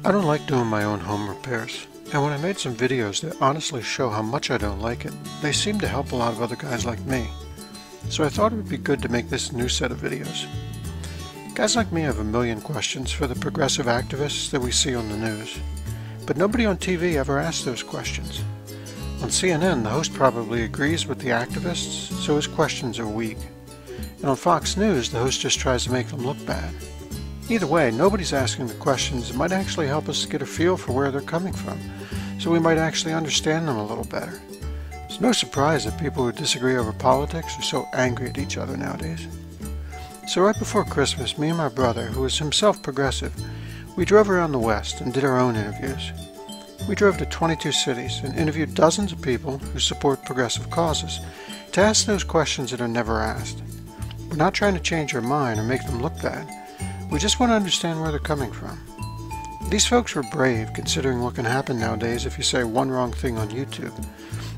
I don't like doing my own home repairs, and when I made some videos that honestly show how much I don't like it, they seem to help a lot of other guys like me. So I thought it would be good to make this new set of videos. Guys like me have a million questions for the progressive activists that we see on the news, but nobody on TV ever asks those questions. On CNN, the host probably agrees with the activists, so his questions are weak. And on Fox News, the host just tries to make them look bad. Either way, nobody's asking the questions that might actually help us get a feel for where they're coming from, so we might actually understand them a little better. It's no surprise that people who disagree over politics are so angry at each other nowadays. So right before Christmas, me and my brother, who is himself progressive, we drove around the West and did our own interviews. We drove to 22 cities and interviewed dozens of people who support progressive causes to ask those questions that are never asked. We're not trying to change their mind or make them look bad. We just want to understand where they're coming from. These folks were brave, considering what can happen nowadays if you say one wrong thing on YouTube.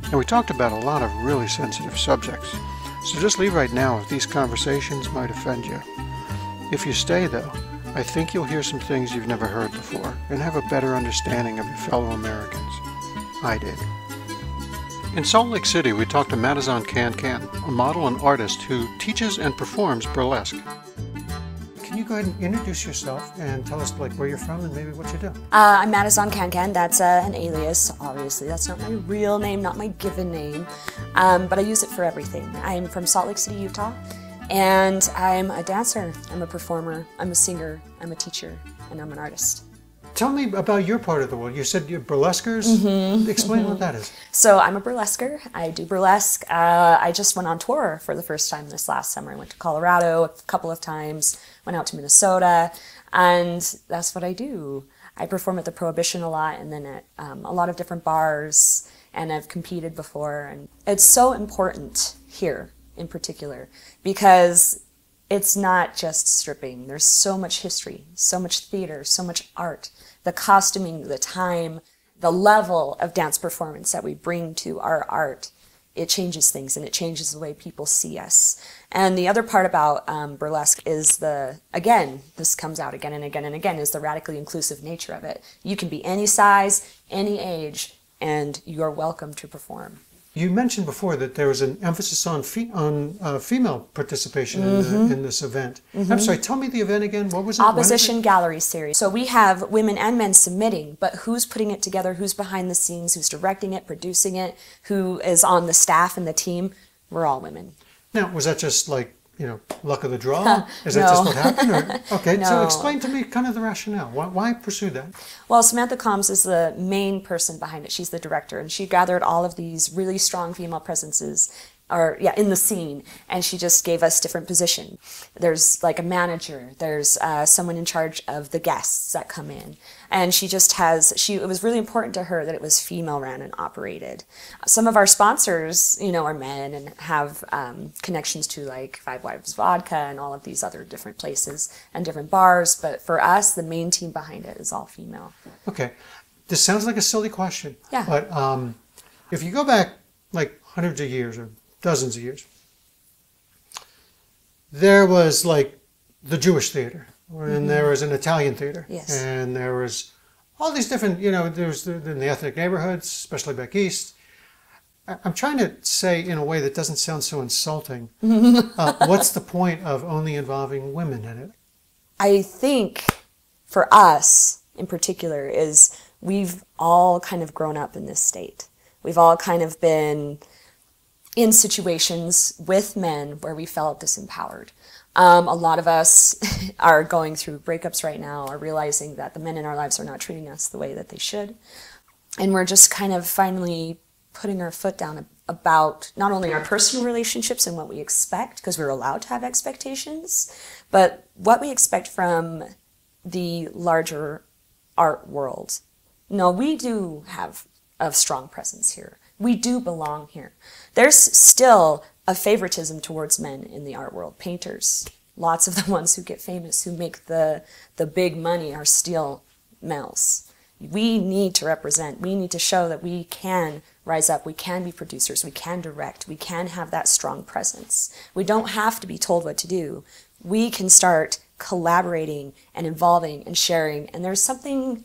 And we talked about a lot of really sensitive subjects, so just leave right now if these conversations might offend you. If you stay though, I think you'll hear some things you've never heard before and have a better understanding of your fellow Americans. I did. In Salt Lake City, we talked to Madazon Can-Can, a model and artist who teaches and performs burlesque. Can you go ahead and introduce yourself and tell us where you're from and maybe what you do? I'm Madazon Can-Can. That's an alias, obviously. That's not my real name, not my given name, but I use it for everything. I'm from Salt Lake City, Utah, and I'm a dancer, I'm a performer, I'm a singer, I'm a teacher, and I'm an artist. Tell me about your part of the world. You said you're burlesquers? Explain what that is. So I'm a burlesquer. I do burlesque. I just went on tour for the first time this last summer. I went to Colorado a couple of times, went out to Minnesota, and that's what I do. I perform at the Prohibition a lot and then at a lot of different bars, and I've competed before. And it's so important here in particular because it's not just stripping. There's so much history, so much theater, so much art, the costuming, the time, the level of dance performance that we bring to our art. It changes things and it changes the way people see us. And the other part about burlesque is again, this comes out again and again and again, is the radically inclusive nature of it. You can be any size, any age, and you're welcome to perform. You mentioned before that there was an emphasis on female participation in this event. I'm sorry, tell me the event again. What was it? Opposition Gallery Series. So we have women and men submitting, but who's putting it together, who's behind the scenes, who's directing it, producing it, who is on the staff and the team? We're all women. Now, was that just luck of the draw? Is that just what happened? Or, okay, No. So explain to me kind of the rationale. Why pursue that? Well, Samantha Combs is the main person behind it. She's the director, and she gathered all of these really strong female presences in the scene, and she just gave us different position. There's like a manager, there's someone in charge of the guests that come in, and she just has, it was really important to her that it was female ran and operated. Some of our sponsors, are men and have connections to like Five Wives Vodka and all of these other different places and different bars, but for us, the main team behind it is all female. Okay, this sounds like a silly question, Yeah. but if you go back like hundreds of years or dozens of years, there was like the Jewish theater, and there was an Italian theater, Yes. and there was all these different, there was in the ethnic neighborhoods, especially back east. I'm trying to say in a way that doesn't sound so insulting, what's the point of only involving women in it? I think for us in particular is we've all kind of grown up in this state. We've all kind of been in situations with men where we felt disempowered. A lot of us are going through breakups right now, are realizing that the men in our lives are not treating us the way that they should. And we're just kind of finally putting our foot down about not only our personal relationships and what we expect, because we're allowed to have expectations, but what we expect from the larger art world. No, we do have a strong presence here. We do belong here. There's still a favoritism towards men in the art world. Painters, lots of the ones who get famous, who make the big money are still males. We need to represent, we need to show that we can rise up, we can be producers, we can direct, we can have that strong presence. We don't have to be told what to do. We can start collaborating and involving and sharing, and there's something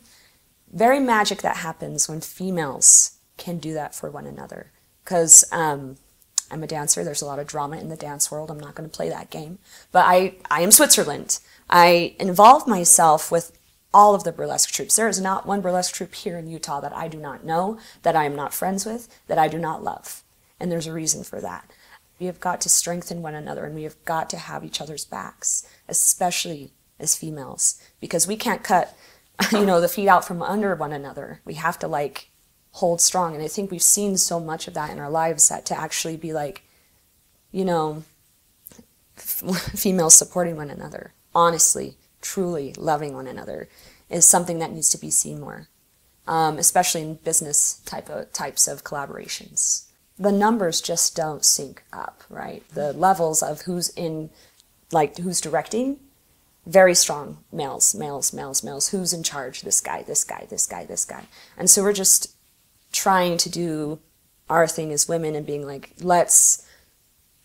very magic that happens when females can do that for one another. Because I'm a dancer. There's a lot of drama in the dance world. I'm not going to play that game. But I am Switzerland. I involve myself with all of the burlesque troupes. There is not one burlesque troupe here in Utah that I do not know, that I am not friends with, that I do not love. And there's a reason for that. We have got to strengthen one another, and we have got to have each other's backs, especially as females, because we can't cut, the feet out from under one another. We have to like hold strong. And I think we've seen so much of that in our lives, that to actually be like, females supporting one another, honestly, truly loving one another, is something that needs to be seen more, especially in business types of collaborations. The numbers just don't sync up, right? The levels of who's directing, very strong males, who's in charge, this guy. And so we're just trying to do our thing as women and being like, let's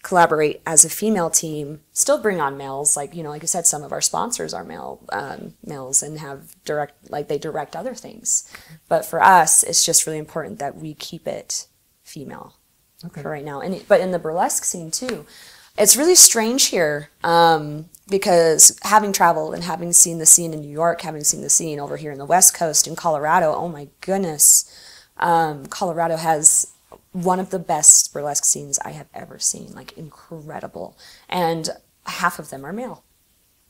collaborate as a female team, still bring on males, like I said, some of our sponsors are males and have they direct other things. But for us, it's just really important that we keep it female for right now. But in the burlesque scene too, it's really strange here, because having traveled and having seen the scene in New York, having seen the scene over here in the West Coast in Colorado, oh my goodness, Colorado has one of the best burlesque scenes I have ever seen, like incredible. And half of them are male.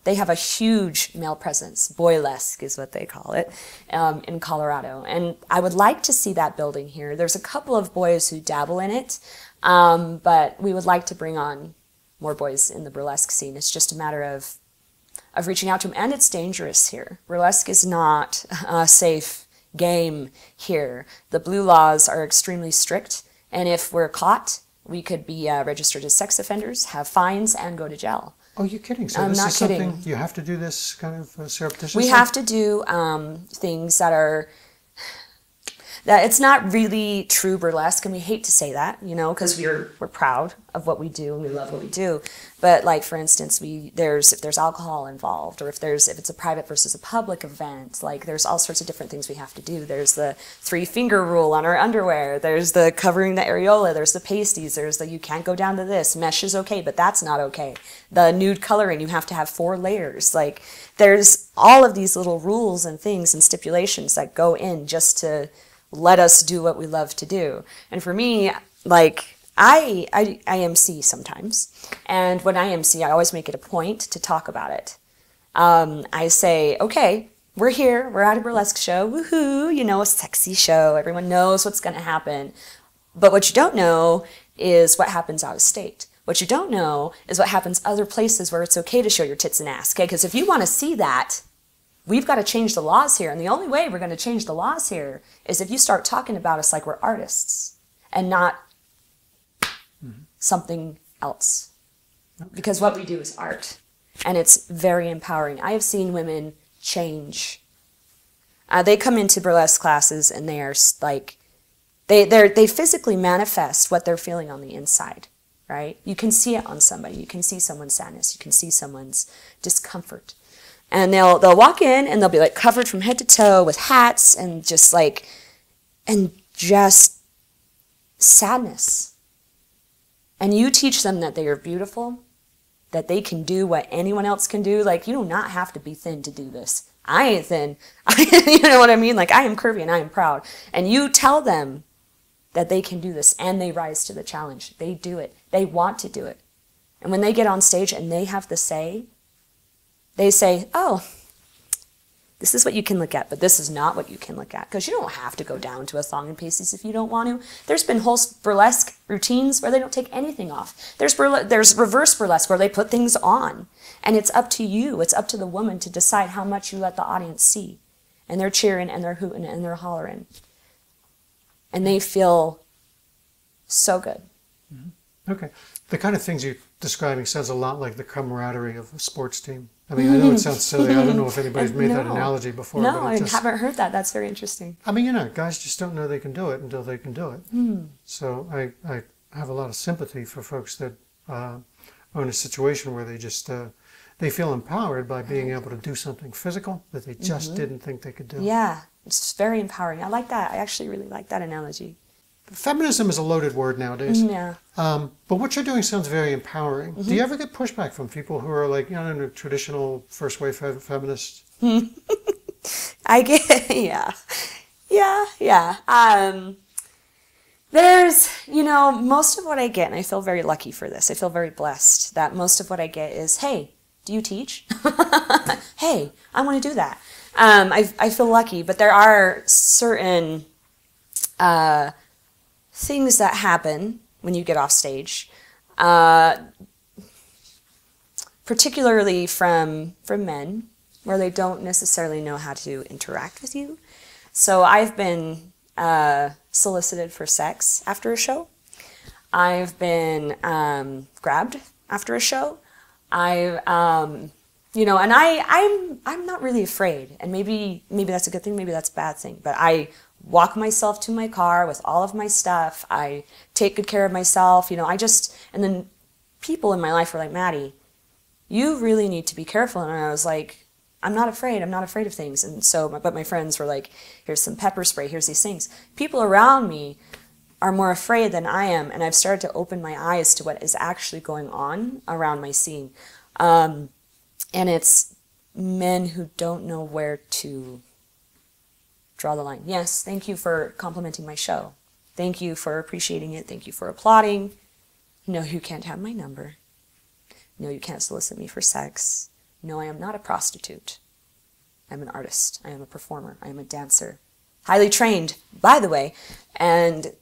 They have a huge male presence. Burlesque is what they call it, in Colorado. And I would like to see that building here. There's a couple of boys who dabble in it, but we would like to bring on more boys in the burlesque scene. It's just a matter of reaching out to them. And it's dangerous here. Burlesque is not a safe game here. The blue laws are extremely strict. And if we're caught, we could be registered as sex offenders, have fines, and go to jail. Oh, you're kidding. So I'm this not is kidding. Something you have to do this kind of surreptitiously? We have to do things that are... that it's not really true burlesque, and we hate to say that, because we're proud of what we do and we love what we do. But like, for instance, if there's alcohol involved, or if it's a private versus a public event, like there's all sorts of different things we have to do. There's the 3-finger rule on our underwear. There's the covering the areola. There's the pasties. There's the you can't go down to this. Mesh is okay, but that's not okay. The nude coloring, you have to have 4 layers. Like there's all of these little rules and things and stipulations that go in just to let us do what we love to do. And for me, like, I MC sometimes, and when I MC, I always make it a point to talk about it. I say, okay, we're here, we're at a burlesque show, woohoo, a sexy show, everyone knows what's going to happen. But what you don't know is what happens out of state. What you don't know is what happens other places where it's okay to show your tits and ass, okay? Because if you want to see that, we've got to change the laws here. And the only way we're going to change the laws here is if you start talking about us like we're artists and not something else. Okay. Because what we do is art. And it's very empowering. I have seen women change. They come into burlesque classes and they are like, they physically manifest what they're feeling on the inside, right? You can see it on somebody. You can see someone's sadness. You can see someone's discomfort. And they'll walk in and they'll be like covered from head to toe with hats and just sadness. And you teach them that they are beautiful, that they can do what anyone else can do. Like, you do not have to be thin to do this. I ain't thin. You know what I mean? Like, I am curvy and I am proud. And you tell them that they can do this and they rise to the challenge. They do it. They want to do it. And when they get on stage and they have the say, they say, oh, this is what you can look at, but this is not what you can look at. Because you don't have to go down to a thong and pasties if you don't want to. There's been whole burlesque routines where they don't take anything off. There's reverse burlesque where they put things on. And it's up to you. It's up to the woman to decide how much you let the audience see. And they're cheering and they're hooting and they're hollering. And they feel so good. Mm-hmm. Okay. The kind of things you're describing sounds a lot like the camaraderie of a sports team. I mean, I know it sounds silly. I don't know if anybody's made that analogy before. No, I haven't heard that. That's very interesting. I mean, guys just don't know they can do it until they can do it. So I have a lot of sympathy for folks that are in a situation where they just they feel empowered by being able to do something physical that they just didn't think they could do. Yeah, it's very empowering. I like that. I actually really like that analogy. Feminism is a loaded word nowadays. Yeah. But what you're doing sounds very empowering. Do you ever get pushback from people who are like, you know, traditional first wave feminists? I get, yeah. There's, you know, most of what I get, and I feel very lucky for this, I feel very blessed that most of what I get is, hey, do you teach? Hey, I want to do that. I feel lucky, but there are certain things that happen when you get off stage, particularly from men, where they don't necessarily know how to interact with you. So I've been solicited for sex after a show. I've been grabbed after a show. You know, and I'm not really afraid, and maybe that's a good thing, maybe that's a bad thing, but I walk myself to my car with all of my stuff. I take good care of myself, you know, and then people in my life were like, Maddie, you really need to be careful. And I was like, I'm not afraid of things. And so, but my friends were like, here's some pepper spray, here's these things. People around me are more afraid than I am, and I've started to open my eyes to what is actually going on around my scene. And it's men who don't know where to draw the line. Yes, thank you for complimenting my show. Thank you for appreciating it. Thank you for applauding. No, you can't have my number. No, you can't solicit me for sex. No, I am not a prostitute. I'm an artist. I am a performer. I am a dancer. Highly trained, by the way. And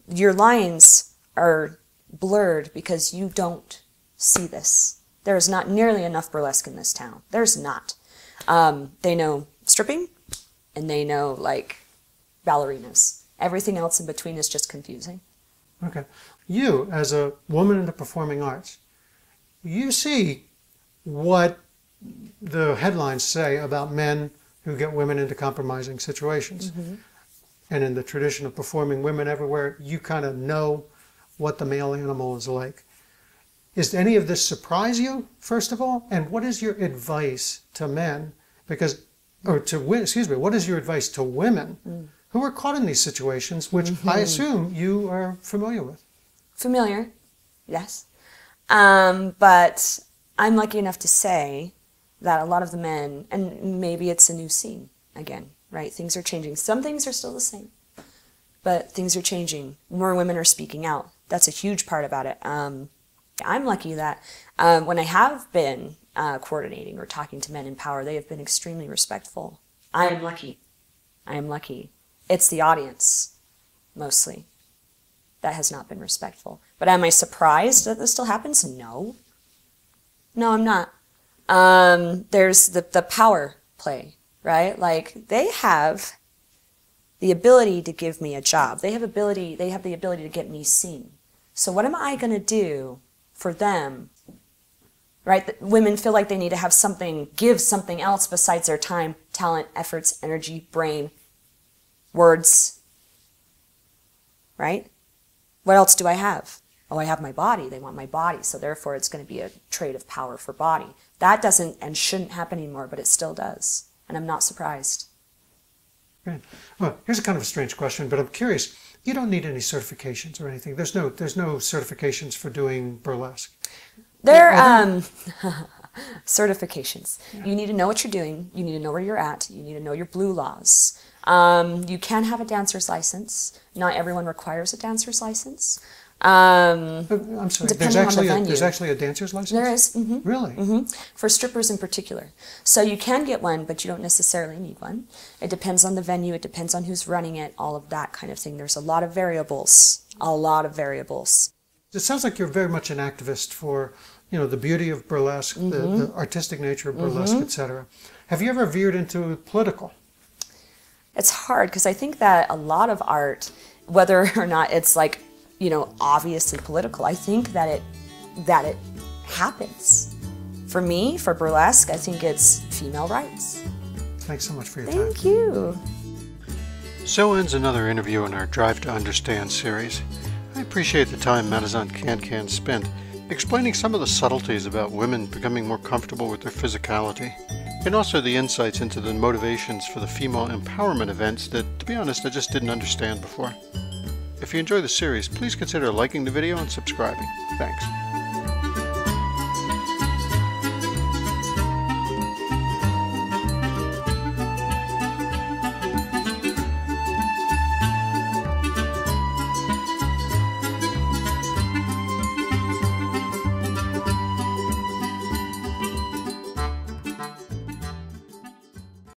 your lines are blurred because you don't see this. There is not nearly enough burlesque in this town. There's not. They know stripping, and they know, like, ballerinas. Everything else in between is just confusing. Okay. You, as a woman in the performing arts, you see what the headlines say about men who get women into compromising situations. And in the tradition of performing women everywhere, you kind of know what the male animal is like. Does any of this surprise you, first of all? And what is your advice to men? What is your advice to women who are caught in these situations, which I assume you are familiar with? Familiar, yes. But I'm lucky enough to say that a lot of the men, and maybe it's a new scene again, right? Things are changing. Some things are still the same, but things are changing. More women are speaking out. That's a huge part about it. I'm lucky that when I have been coordinating or talking to men in power, they have been extremely respectful. I am lucky. I am lucky. It's the audience, mostly, that has not been respectful. But am I surprised that this still happens? No. No, I'm not. There's the power play, right? Like, they have the ability to give me a job. They have the ability to get me seen. So what am I going to do for them, right? Women feel like they need to have something, give something else besides their time, talent, efforts, energy, brain, words, right? What else do I have? Oh, I have my body. They want my body. So therefore, it's going to be a trade of power for body. That doesn't and shouldn't happen anymore, but it still does. And I'm not surprised. Great. Well, here's a kind of a strange question, but I'm curious. You don't need any certifications or anything. There's no certifications for doing burlesque. There certifications. Yeah. You need to know what you're doing. You need to know where you're at. You need to know your blue laws. You can have a dancer's license. Not everyone requires a dancer's license. I'm sorry. There's actually a dancer's license? There is. Really? For strippers in particular. So you can get one, but you don't necessarily need one. It depends on the venue. It depends on who's running it, all of that kind of thing. There's a lot of variables. A lot of variables. It sounds like you're very much an activist for, you know, the beauty of burlesque, the artistic nature of burlesque, etc. Have you ever veered into political? It's hard because I think that a lot of art, whether or not it's like, you know, obviously political, I think that it happens. For me, for burlesque, I think it's female rights. Thanks so much for your time. Thank you. So ends another interview in our Drive to Understand series. I appreciate the time Madazon Can-Can spent explaining some of the subtleties about women becoming more comfortable with their physicality, and also the insights into the motivations for the female empowerment events that, to be honest, I just didn't understand before. If you enjoy the series, please consider liking the video and subscribing. Thanks.